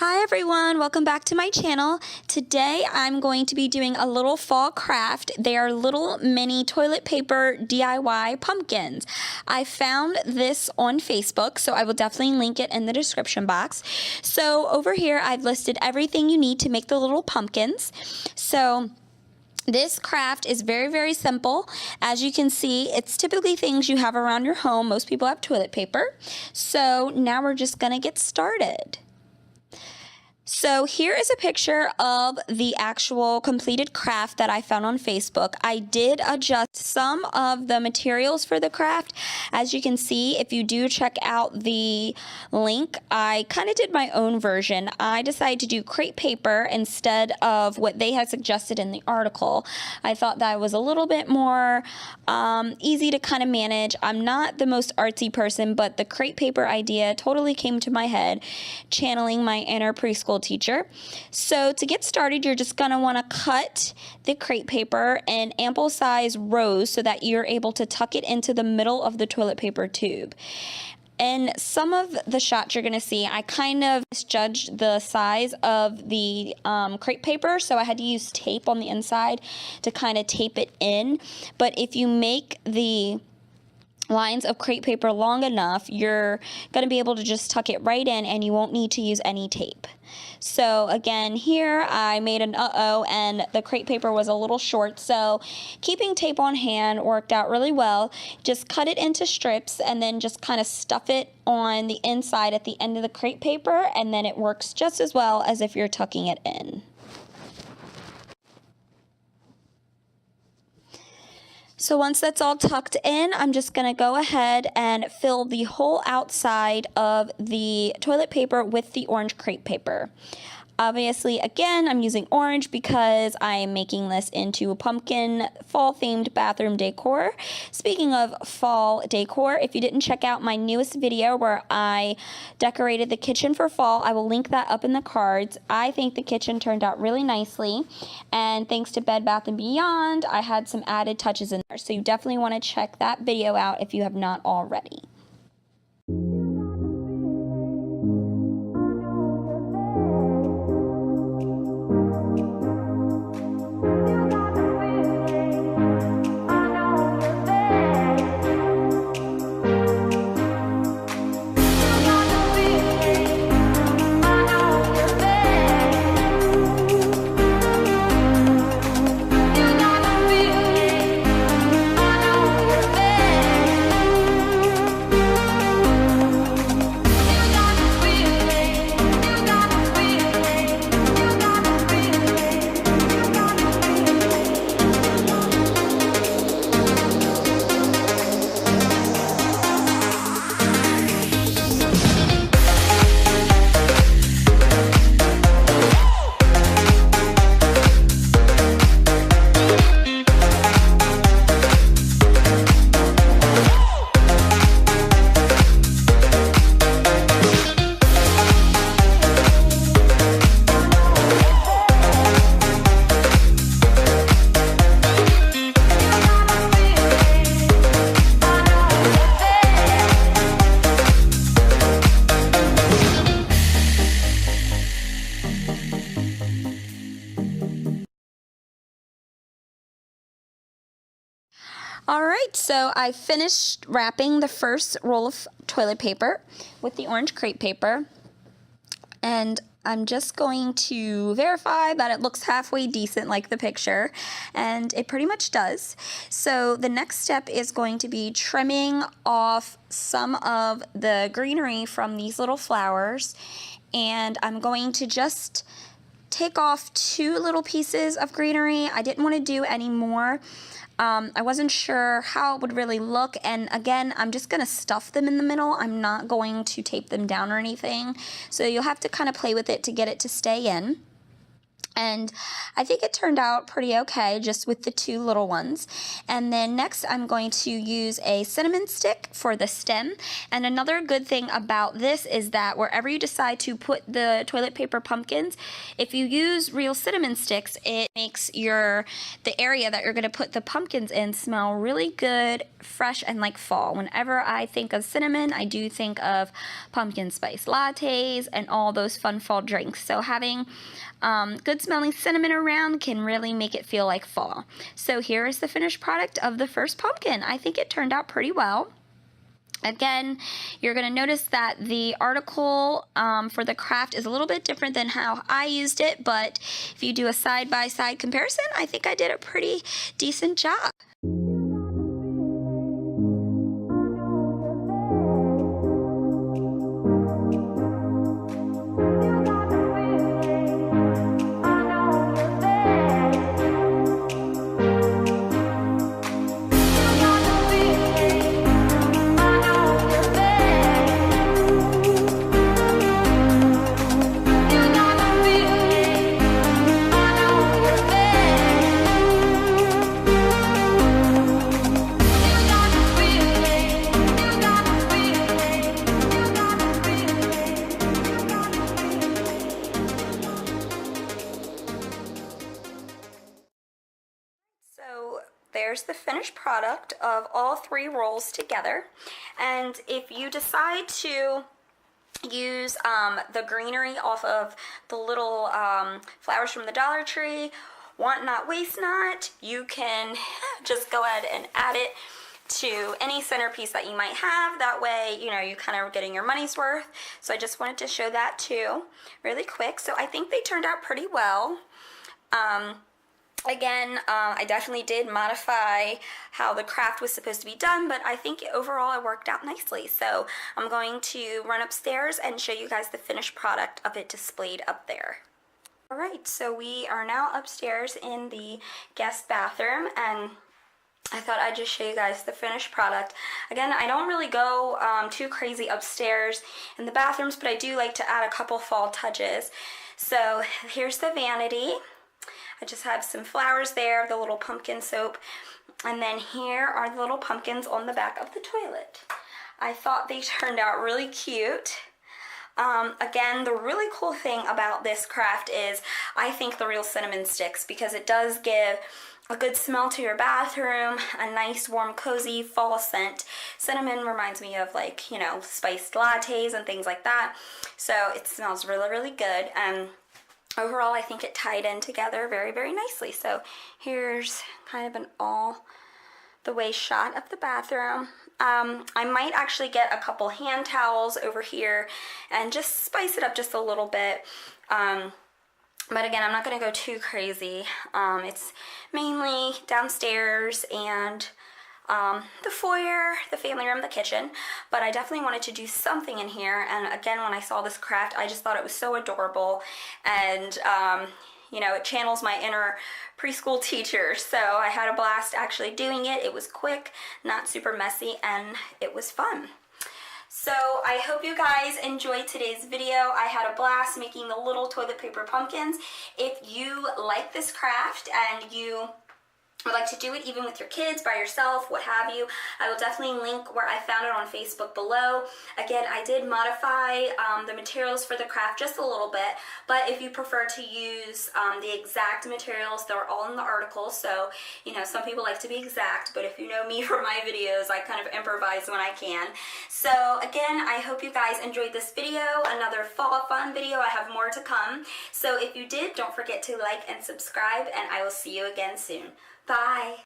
Hi everyone, welcome back to my channel. Today I'm going to be doing a little fall craft. They are little mini toilet paper DIY pumpkins. I found this on Facebook, so I will definitely link it in the description box. So over here I've listed everything you need to make the little pumpkins. So this craft is very simple. As you can see, it's typically things you have around your home. Most people have toilet paper. So now we're just gonna get started. So here is a picture of the actual completed craft that I found on Facebook. I did adjust some of the materials for the craft. As you can see, if you do check out the link, I kind of did my own version. I decided to do crepe paper instead of what they had suggested in the article. I thought that was a little bit more easy to kind of manage. I'm not the most artsy person, but the crepe paper idea totally came to my head, channeling my inner preschool teacher. So to get started, you're just going to want to cut the crepe paper in ample size rows so that you're able to tuck it into the middle of the toilet paper tube. In some of the shots you're going to see, I kind of misjudged the size of the crepe paper, so I had to use tape on the inside to kind of tape it in. But if you make the lines of crepe paper long enough, you're going to be able to just tuck it right in and you won't need to use any tape. So again, here I made an and the crepe paper was a little short, so keeping tape on hand worked out really well. Just cut it into strips and then just kind of stuff it on the inside at the end of the crepe paper, and then it works just as well as if you're tucking it in. So once that's all tucked in, I'm just going to go ahead and fill the whole outside of the toilet paper with the orange crepe paper. Obviously, again, I'm using orange because I am making this into a pumpkin fall-themed bathroom decor. Speaking of fall decor, if you didn't check out my newest video where I decorated the kitchen for fall, I will link that up in the cards. I think the kitchen turned out really nicely, and thanks to Bed Bath & Beyond, I had some added touches in there. So you definitely want to check that video out if you have not already. Alright, so I finished wrapping the first roll of toilet paper with the orange crepe paper, and I'm just going to verify that it looks halfway decent like the picture, and it pretty much does. So the next step is going to be trimming off some of the greenery from these little flowers, and I'm going to just take off 2 little pieces of greenery. I didn't want to do any more. I wasn't sure how it would really look, and again, I'm just going to stuff them in the middle. I'm not going to tape them down or anything, so you'll have to kind of play with it to get it to stay in. And I think it turned out pretty okay just with the two little ones. And then next I'm going to use a cinnamon stick for the stem. And another good thing about this is that wherever you decide to put the toilet paper pumpkins, if you use real cinnamon sticks, it makes the area that you're going to put the pumpkins in smell really good, fresh, and like fall. Whenever I think of cinnamon, I do think of pumpkin spice lattes and all those fun fall drinks. So having good smelling cinnamon around can really make it feel like fall. So here is the finished product of the first pumpkin. I think it turned out pretty well. Again, you're going to notice that the article for the craft is a little bit different than how I used it, but if you do a side-by-side comparison, I think I did a pretty decent job. So there's the finished product of all three rolls together. And if you decide to use the greenery off of the little flowers from the Dollar Tree, want not, waste not, you can just go ahead and add it to any centerpiece that you might have. That way, you know, you kind of getting your money's worth. So I just wanted to show that too really quick. So I think they turned out pretty well. Again, I definitely did modify how the craft was supposed to be done, but I think overall it worked out nicely. So I'm going to run upstairs and show you guys the finished product of it displayed up there. Alright, so we are now upstairs in the guest bathroom, and I thought I'd just show you guys the finished product. Again, I don't really go too crazy upstairs in the bathrooms, but I do like to add a couple fall touches. So here's the vanity. I just have some flowers there, the little pumpkin soap, and then here are the little pumpkins on the back of the toilet. I thought they turned out really cute. Again, the really cool thing about this craft is I think the real cinnamon sticks, because it does give a good smell to your bathroom, a nice warm cozy fall scent. Cinnamon reminds me of, like, you know, spiced lattes and things like that, so it smells really, really good. And overall, I think it tied in together very, very nicely. So here's kind of an all the way shot of the bathroom. I might actually get a couple hand towels over here and just spice it up just a little bit. But again, I'm not going to go too crazy. It's mainly downstairs and the foyer, the family room, the kitchen, but I definitely wanted to do something in here. And again, when I saw this craft, I just thought it was so adorable, and you know, it channels my inner preschool teacher. So I had a blast actually doing it. It was quick, not super messy, and it was fun. So I hope you guys enjoyed today's video. I had a blast making the little toilet paper pumpkins. If you like this craft and you would like to do it even with your kids, by yourself, what have you, I will definitely link where I found it on Facebook below. Again, I did modify the materials for the craft just a little bit, but if you prefer to use the exact materials, they're all in the article. So, you know, some people like to be exact, but if you know me from my videos, I kind of improvise when I can. So again, I hope you guys enjoyed this video, another fall fun video. I have more to come. So if you did, don't forget to like and subscribe, and I will see you again soon. Bye.